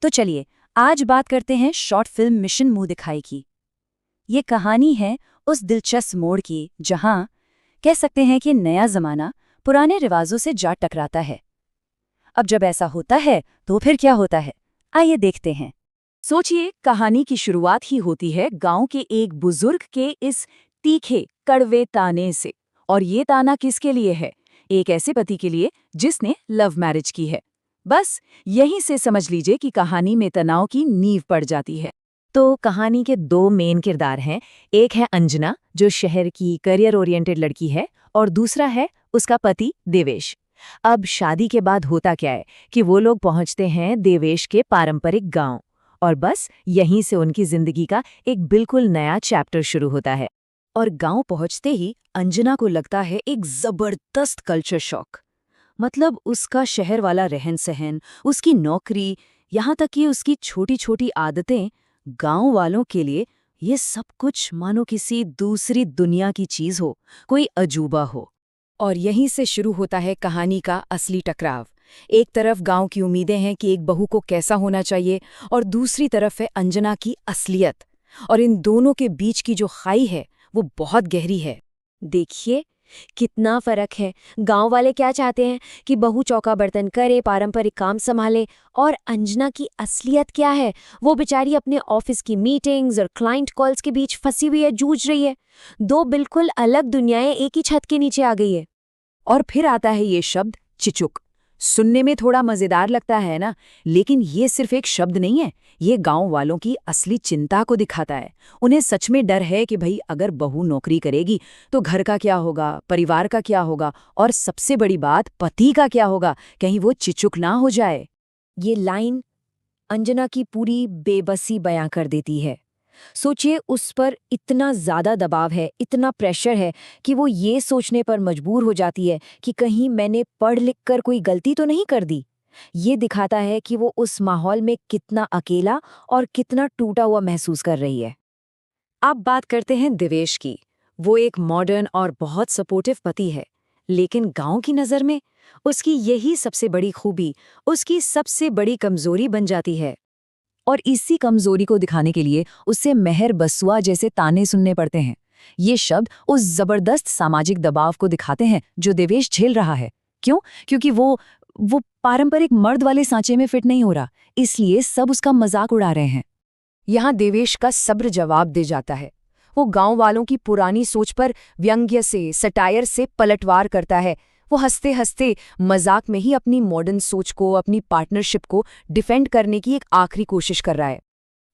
तो चलिए आज बात करते हैं शॉर्ट फिल्म मिशन मुंह दिखाई की। ये कहानी है उस दिलचस्प मोड़ की जहां कह सकते हैं कि नया जमाना पुराने रिवाजों से जा टकराता है। अब जब ऐसा होता है तो फिर क्या होता है, आइए देखते हैं। सोचिए, कहानी की शुरुआत ही होती है गांव के एक बुजुर्ग के इस तीखे कड़वे ताने से। और ये ताना किसके लिए है? एक ऐसे पति के लिए जिसने लव मैरिज की है। बस यहीं से समझ लीजिए कि कहानी में तनाव की नींव पड़ जाती है। तो कहानी के दो मेन किरदार हैं। एक है अंजना, जो शहर की करियर ओरिएंटेड लड़की है, और दूसरा है उसका पति देवेश। अब शादी के बाद होता क्या है कि वो लोग पहुंचते हैं देवेश के पारंपरिक गांव, और बस यहीं से उनकी जिंदगी का एक बिल्कुल नया चैप्टर शुरू होता है। और गांव पहुंचते ही अंजना को लगता है एक जबरदस्त कल्चर शॉक। मतलब उसका शहर वाला रहन सहन, उसकी नौकरी, यहाँ तक कि उसकी छोटी छोटी आदतें, गांव वालों के लिए ये सब कुछ मानो किसी दूसरी दुनिया की चीज हो, कोई अजूबा हो। और यहीं से शुरू होता है कहानी का असली टकराव। एक तरफ गांव की उम्मीदें हैं कि एक बहू को कैसा होना चाहिए, और दूसरी तरफ है अंजना की असलियत। और इन दोनों के बीच की जो खाई है वो बहुत गहरी है। देखिए कितना फर्क है। गांव वाले क्या चाहते हैं कि बहू चौका बर्तन करे, पारंपरिक काम संभाले, और अंजना की असलियत क्या है? वो बेचारी अपने ऑफिस की मीटिंग्स और क्लाइंट कॉल्स के बीच फंसी हुई है, जूझ रही है। दो बिल्कुल अलग दुनियाएं एक ही छत के नीचे आ गई है। और फिर आता है ये शब्द चिचुक। सुनने में थोड़ा मजेदार लगता है ना, लेकिन ये सिर्फ एक शब्द नहीं है। ये गांव वालों की असली चिंता को दिखाता है। उन्हें सच में डर है कि भाई अगर बहू नौकरी करेगी तो घर का क्या होगा, परिवार का क्या होगा, और सबसे बड़ी बात पति का क्या होगा, कहीं वो चिचुक ना हो जाए। ये लाइन अंजना की पूरी बेबसी बयां कर देती है। सोचिए, उस पर इतना ज्यादा दबाव है, इतना प्रेशर है कि वो ये सोचने पर मजबूर हो जाती है कि कहीं मैंने पढ़ लिख कर कोई गलती तो नहीं कर दी। ये दिखाता है कि वो उस माहौल में कितना अकेला और कितना टूटा हुआ महसूस कर रही है। अब बात करते हैं देवेश की। वो एक मॉडर्न और बहुत सपोर्टिव पति है, लेकिन गांव की नज़र में उसकी यही सबसे बड़ी खूबी, उसकी सबसे बड़ी कमजोरी बन जाती है। और इसी कमजोरी को दिखाने के लिए उसे मेहर बसुआ जैसे ताने सुनने पड़ते हैं। ये शब्द उस जबरदस्त सामाजिक दबाव को दिखाते हैं जो देवेश झेल रहा है। क्यों? क्योंकि वो पारंपरिक मर्द वाले सांचे में फिट नहीं हो रहा, इसलिए सब उसका मजाक उड़ा रहे हैं। यहाँ देवेश का सब्र जवाब दे जाता है। वो गांव वालों की पुरानी सोच पर व्यंग्य से, सटायर से पलटवार करता है। वो हंसते हंसते मजाक में ही अपनी मॉडर्न सोच को, अपनी पार्टनरशिप को डिफेंड करने की एक आखिरी कोशिश कर रहा है।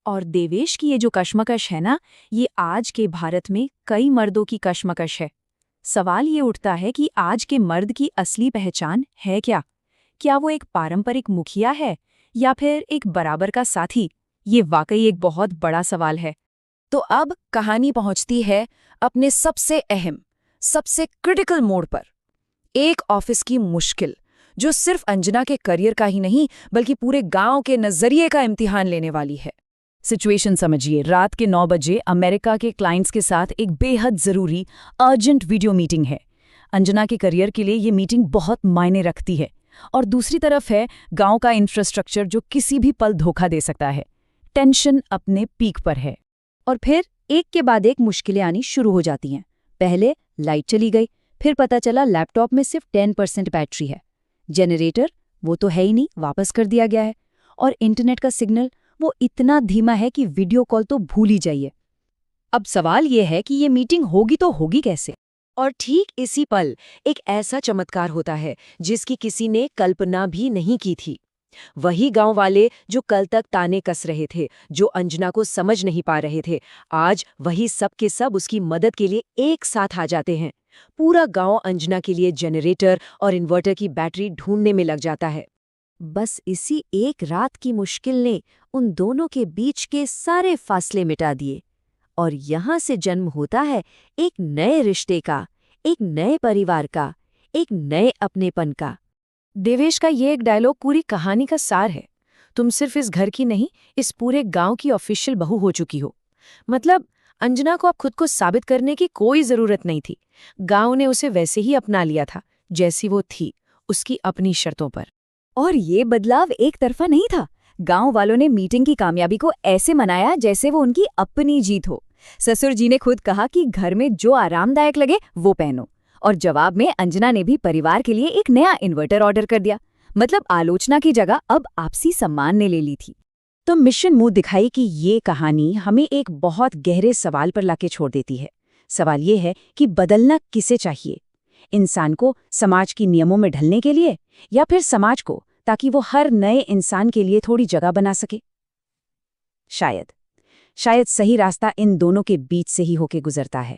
और देवेश की ये जो कश्मकश है ना, ये आज के भारत में कई मर्दों की कश्मकश है। सवाल ये उठता है कि आज के मर्द की असली पहचान है क्या? क्या वो एक पारंपरिक मुखिया है या फिर एक बराबर का साथी? ये वाकई एक बहुत बड़ा सवाल है। तो अब कहानी पहुंचती है अपने सबसे अहम, सबसे क्रिटिकल मोड़ पर। एक ऑफिस की मुश्किल, जो सिर्फ अंजना के करियर का ही नहीं बल्कि पूरे गांव के नजरिए का इम्तिहान लेने वाली है। सिचुएशन समझिए, रात के 9 बजे अमेरिका के क्लाइंट्स के साथ एक बेहद जरूरी अर्जेंट वीडियो मीटिंग है। अंजना के करियर के लिए ये मीटिंग बहुत मायने रखती है। और दूसरी तरफ है गांव का इंफ्रास्ट्रक्चर, जो किसी भी पल धोखा दे सकता है। टेंशन अपने पीक पर है। और फिर एक के बाद एक मुश्किलें आनी शुरू हो जाती हैं। पहले लाइट चली गई, फिर पता चला लैपटॉप में सिर्फ 10% बैटरी है। जनरेटर वो तो है ही नहीं, वापस कर दिया गया है। और इंटरनेट का सिग्नल वो इतना धीमा है कि वीडियो कॉल तो भूल ही जाइए। अब सवाल ये है कि ये मीटिंग होगी तो होगी कैसे? और ठीक इसी पल एक ऐसा चमत्कार होता है जिसकी किसी ने कल्पना भी नहीं की थी। वही गांव वाले जो कल तक ताने कस रहे थे, जो अंजना को समझ नहीं पा रहे थे, आज वही सब के सब उसकी मदद के लिए एक साथ आ जाते हैं। पूरा गांव अंजना के लिए जनरेटर और इन्वर्टर की बैटरी ढूंढने में लग जाता है। बस इसी एक रात की मुश्किल ने उन दोनों के बीच के सारे फासले मिटा दिए। और यहाँ से जन्म होता है एक नए रिश्ते का, एक नए परिवार का, एक नए अपनेपन का। देवेश का ये एक डायलॉग पूरी कहानी का सार है। तुम सिर्फ इस घर की नहीं, इस पूरे गांव की ऑफिशियल बहू हो चुकी हो। मतलब अंजना को अब खुद को साबित करने की कोई जरूरत नहीं थी। गांव ने उसे वैसे ही अपना लिया था जैसी वो थी, उसकी अपनी शर्तों पर। और ये बदलाव एक तरफा नहीं था। गांव वालों ने मीटिंग की कामयाबी को ऐसे मनाया जैसे वो उनकी अपनी जीत हो। ससुर जी ने खुद कहा कि घर में जो आरामदायक लगे वो पहनो, और जवाब में अंजना ने भी परिवार के लिए एक नया इन्वर्टर ऑर्डर कर दिया। मतलब आलोचना की जगह अब आपसी सम्मान ने ले ली थी। तो मिशन मुंह दिखाई कि ये कहानी हमें एक बहुत गहरे सवाल पर लाके छोड़ देती है। सवाल ये है कि बदलना किसे चाहिए, इंसान को समाज की नियमों में ढलने के लिए, या फिर समाज को ताकि वो हर नए इंसान के लिए थोड़ी जगह बना सके। शायद सही रास्ता इन दोनों के बीच से ही होके गुजरता है।